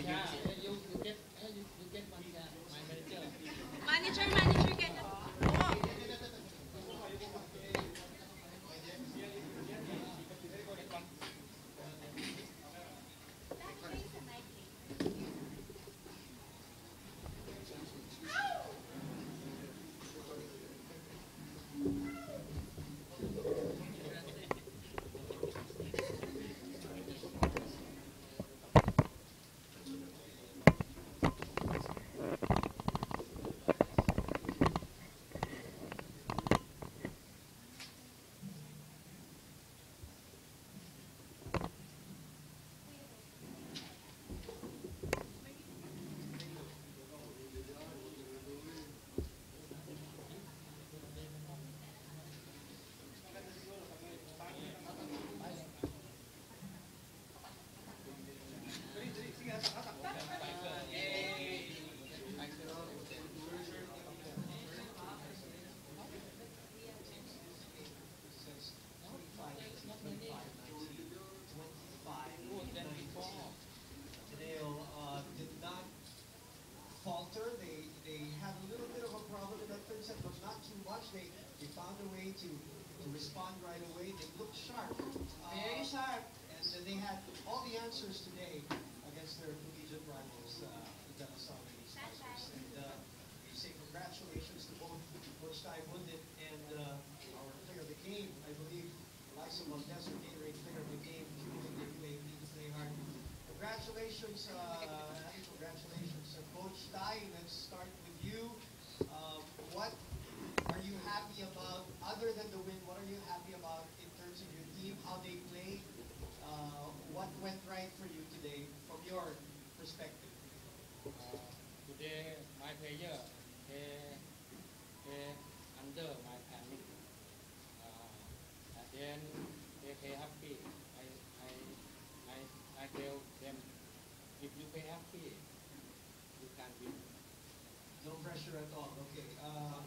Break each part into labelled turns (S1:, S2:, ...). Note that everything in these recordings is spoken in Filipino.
S1: Manager get that.
S2: Did not falter. They had a little bit of a problem in that third set, but not too much. They found a way to respond right away. They looked sharp.
S1: Very sharp.
S2: And they had all the answers today against their collegiate rivals, the De La Salle Lady Spikers. And we say congratulations to both Coach Ty Bundit and our player of the game, I believe, Liza Valdez, our Gatorade player of the game. They need to play hard. Congratulations, congratulations, Coach Ty. Let's start with you. What are you happy about, other than the win? What are you happy about in terms of your team, how they played? What went right for you today, from your perspective?
S3: Today, my player they under my panic. At the end, they play happy. I tell them, if you play happy, you can win.
S2: No pressure at all. Okay.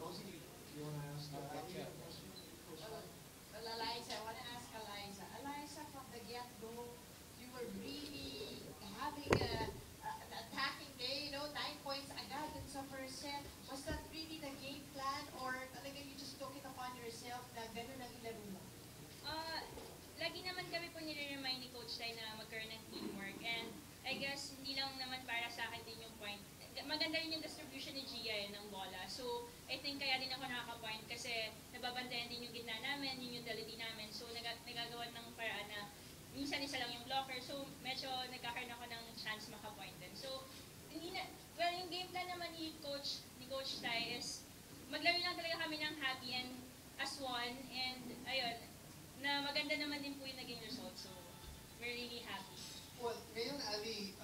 S2: Rosie, you want to ask Ali a question? Coach Ty?
S1: Well, Eliza, I want to ask Eliza. Eliza, from the get-go, you were really having an attacking day, 9 points agad dun sa first set. Was that really the game plan, or talaga you just took it upon yourself na gano'n ang ilaro mo?
S4: Lagi naman kami po nire-remind ni Coach Ty na magkaroon ng teamwork. And I guess hindi lang naman para sa akin din yung point. Maganda rin yung distribution ni Gia ng bola. So I think kaya din ako nakaka-point kasi nababantayan din yung gitna namin, yung utility namin. So nagagawa ng paraan na minsan isa lang yung blocker. So medyo nagkakaroon ako ng chance maka-point din. So yung game plan naman ni Coach Ty is maglaro lang talaga kami ng happy and as one. And ayun, na maganda naman din po yung naging result. So, we're really happy.
S2: Well, ngayon, Ali,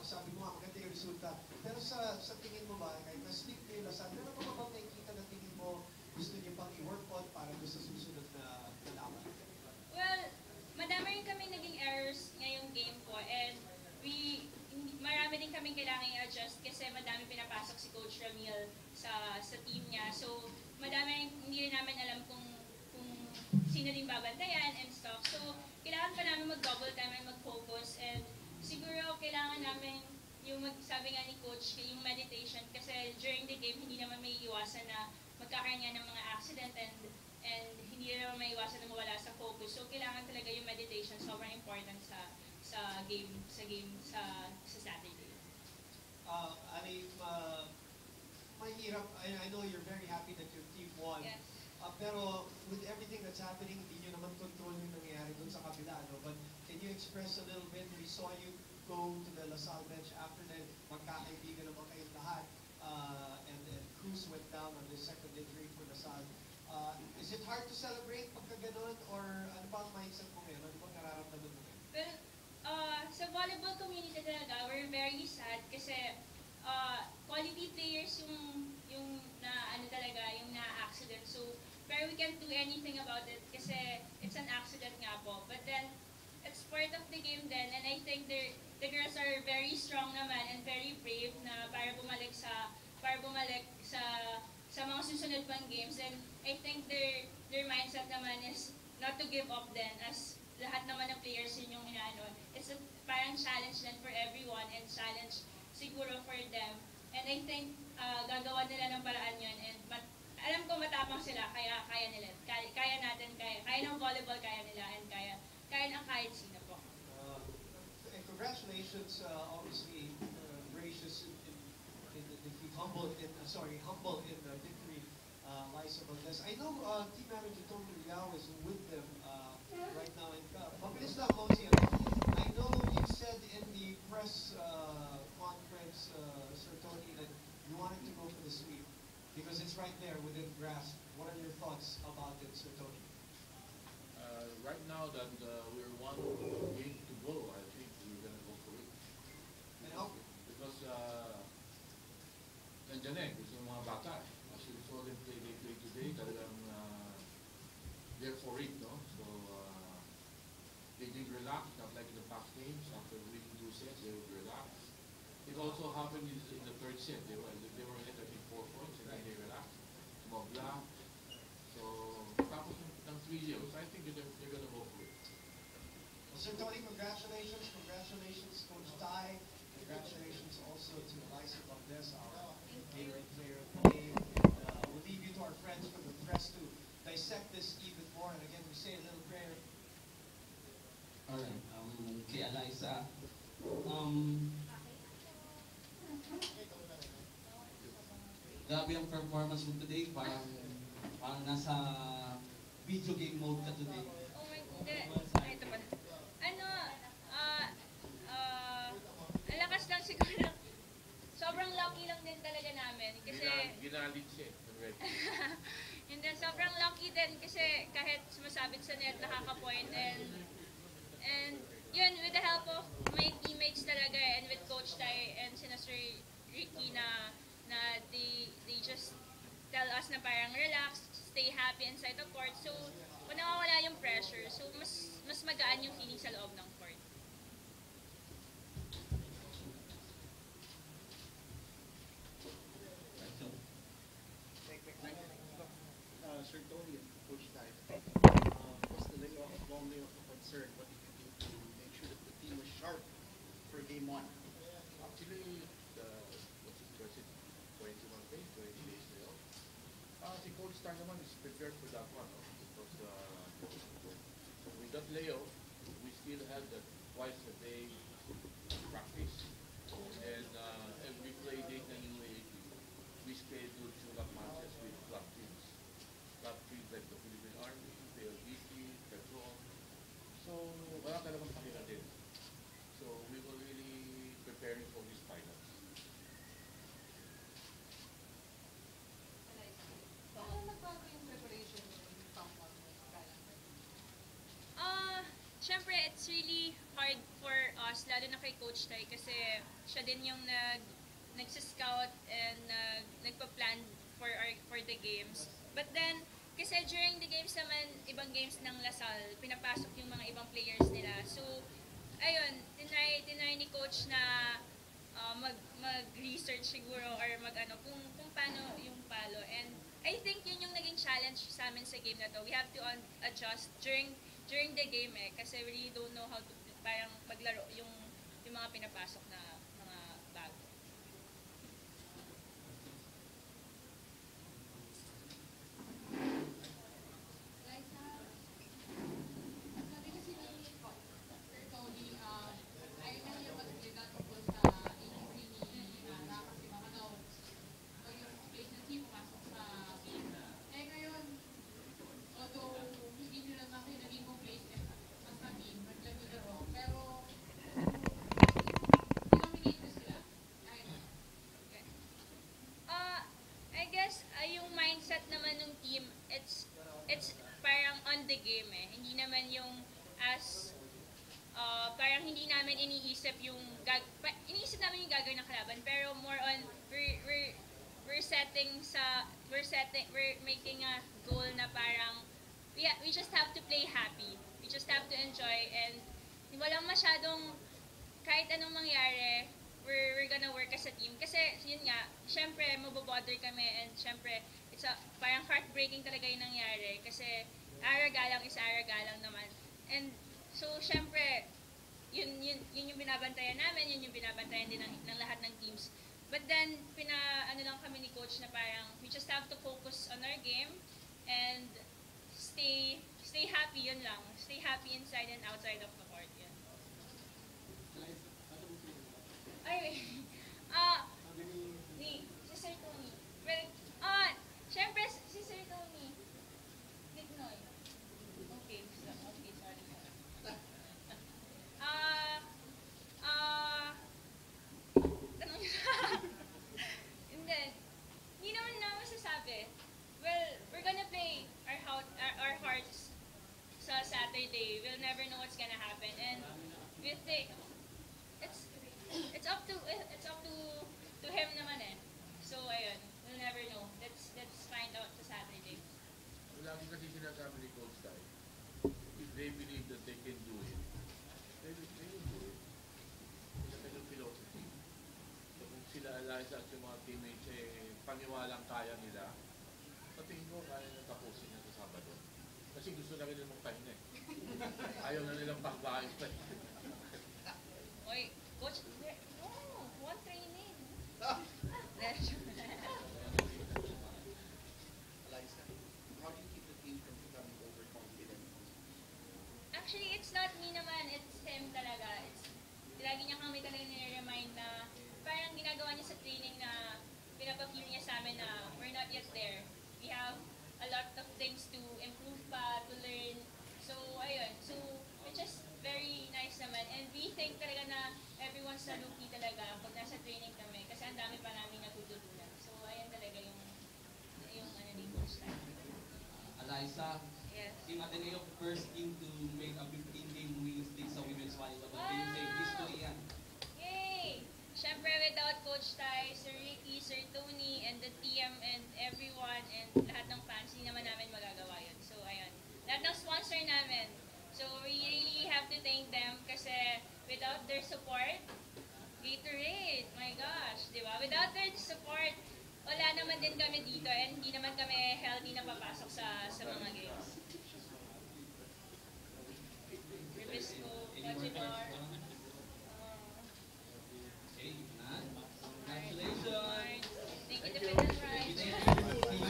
S2: sabi mo nga, maganda yung resulta. Pero sa tingin mo ba, kahit na-sleep kayo lasan, meron pa ba bang nakikita na tingin mo gusto niyo pang i-work on para doon sa susunod na laban?
S4: Well, madami rin kami naging errors ngayong game po. And marami din kaming kailangan i-adjust kasi madami pinapasok si Coach Ramil sa team niya. So, madami hindi rin namin alam kung sino din babantayan and stuff. So, kailangan pa namin mag-double time and mag-focus. And siguro kailangan namin yung sabi nga ni Coach, yung meditation. Kasi during the game, hindi naman may iwasan na magkakaroon nga ng mga accident and hindi naman may iwasan na mawala sa focus. So, kailangan talaga yung meditation. Sobrang important sa game sa Saturday.
S2: Ali, mahirap. I know you're very happy that your team won.
S4: Yes.
S2: Pero with everything that's happening, hindi nyo naman control yung nangyayari dun sa kabila, no? But can you express a little bit? We saw you go to the La Salle bench after that. Magkakaibigan naman kayong lahat. And Cruz went down on the second injury for La Salle. Is it hard to celebrate pagka ganun? Or ano ba ang mindset mo ngayon? Ano bang nararamdaman mo ngayon?
S4: Well, sa volleyball community talaga, we're very sad kasi quality players yung na-accident. So, pero we can't do anything about it kasi it's an accident nga po. But then, it's part of the game then, and I think the girls are very strong naman and very brave na para bumalik sa mga susunod pang games. And I think their mindset naman is not to give up then, as lahat naman ng players yun yung inaano. It's a parang challenge then for everyone and challenge Nagawa nila ng paraan yun. And alam ko matapang sila, kaya kaya nila. Kaya natin, kaya ng volleyball, kaya nila. And kaya ng kahit sino po.
S2: And congratulations, obviously, gracious in the defeat, humble in victory, Liza Valdez. I know team manager Tony Liao is with them right now. And mabilis lang, Mosey. I know you said in the press conference, Sir Tony, that you wanted to go for the sweep because it's right there within grasp. What are your thoughts about it, Sir Tony?
S3: Right now that we're one game to go, I think we're gonna go for it.
S2: And how?
S3: Because nandiyan eh, gusto ng mga bata. As you saw them play today, talagang they're for it, no? So they didn't relax, not like in the past games. After winning 2 sets, they would relax. It also happened in the third set. They were ahead, I think, 4 points, and then they relaxed. Mobla. So tapos ng 3-0, so I think they're gonna go for it.
S2: Well, Sir Tony, congratulations. Congratulations, Coach Tai. Congratulations also to Liza Valdez, our Gatorade player of the game. We'll leave you to our friends for the press to dissect this even more. And again, we say a little prayer.
S5: Alright, kay Eliza, grabe ang performance mo today, parang nasa video game mode ka today.
S4: Oh my God. Ito pa. Ano, ang lakas lang siguro. Sobrang lucky lang din talaga namin. Kasi,
S3: Ginalit siya. Already.
S4: hindi, sobrang lucky din kasi kahit sumasabit sa net, nakaka-point. And yun, with the help of my teammates talaga and with Coach Tai and sina Sir Ricky na they just tell us na parang relax, stay happy inside the court. So, kung nawawala yung pressure, so mas magaan yung feeling sa loob ng court.
S6: Sir Tony and Coach Tai, was the layoff, long layoff a concern? What did you do to make sure that the team was sharp for game 1?
S3: Actually, was it 21 days, 20 days layoff? Si Coach Tai naman is prepared for that one, no? Because with that layoff, we still had that twice a day practice. And every play date na UAAP, we scheduled shootout matches with club teams. Club teams like the Philippine Army, PLDT, Petron. So, wala talagang pahinga din. So, we were really preparing for these finals.
S1: Paano nagbago yung preparation from one
S4: Siyempre, it's really hard for us, lalo na kay Coach Tai, kasi siya din yung nagsiscout and nagpa-plan for the games. But then, kasi during the games naman, ibang games ng Lasal, pinapasok yung mga ibang players nila. So, ayun, tinry ni Coach na mag-research siguro or kung paano yung palo. And I think yun yung naging challenge sa amin sa game na to. We have to adjust during the game kasi we really don't know how to parang maglaro yung mga pinapasok na mga bago.
S1: Liza, sabi kasi ni Sir Tony, ayaw na niya mag-liga tungkol sa injury ni Nara kasi baka daw yung place na team pumasok sa game. Eh ngayon, although hindi nyo naman kayo naging complacent sa team, naglaro, pero dinominate na sila. Kahit
S4: Okay. I guess yung mindset naman ng team, it's parang on the game Hindi naman yung parang hindi namin iniisip yung iniisip namin yung gagawin ng kalaban, pero more on we're making a goal na parang we just have to play happy. We just have to enjoy and walang masyadong kahit anong mangyari, we're gonna work as a team. Kasi yun nga, syempre mabobother kami and syempre parang heartbreaking talaga yung nangyari kasi ara-galang is ara-galang naman. And so syempre, yun yung binabantayan namin, yun yung binabantayan din ng lahat ng teams. But then, ano lang kami ni coach na parang, we just have to focus on our game and stay happy, yun lang. Stay happy inside and outside of the court, yun. Ay, si Sir Tony. Well, syempre, si Sir Tony. Dignoy. Okay, sorry. Tanong niyo Hindi. Hindi naman na masasabi. Well, we're gonna play our hearts sa Saturday. We'll never know what's gonna happen. And we think, it's up to him naman eh. So ayun, we'll never know. Let's find out sa Saturday.
S3: Lagi kasi sinasabi ni Coach Ty, if they believe that they can do it, they will do it. Isa yung philosophy. So kung sila Eliza at yung mga teammates paniwalang kaya nila, sa tingin ko kaya na tapusin na sa Sabado. Kasi gusto na rin nilang pahinga eh. Ayaw na nilang pagbahay pa eh.
S4: Oy, coach, no, one training.
S6: Eliza, how do you keep the team from becoming overconfident?
S4: Actually, it's not me naman, it's him talaga. Lagi niya kami talaga nire-remind na parang ginagawa niya sa training na pinapafeel niya sa amin na we're not yet there. We have a lot of things to improve pa, to learn. So, ayun. So, which is very nice naman. And we think talaga na everyone's a rookie talaga pag nasa training kami kasi ang dami pa namin natututunan. So, ayun talaga yung ni Coach Ty.
S5: Eliza,
S4: Yes.
S5: Team Ateneo, first team to make a 15-game winning streak sa women's volleyball. What do you say? History yan.
S4: Yay! Siyempre, without Coach Ty, Sir Ricky, Sir Tony, and the team, and everyone, and lahat ng fans, hindi naman namin magagawa yun. So, ayun. Lahat ng sponsor namin. So, we really have to thank them kasi without their support, Gatorade, my gosh, di ba? Without their support, wala naman din kami dito and hindi naman kami healthy na papasok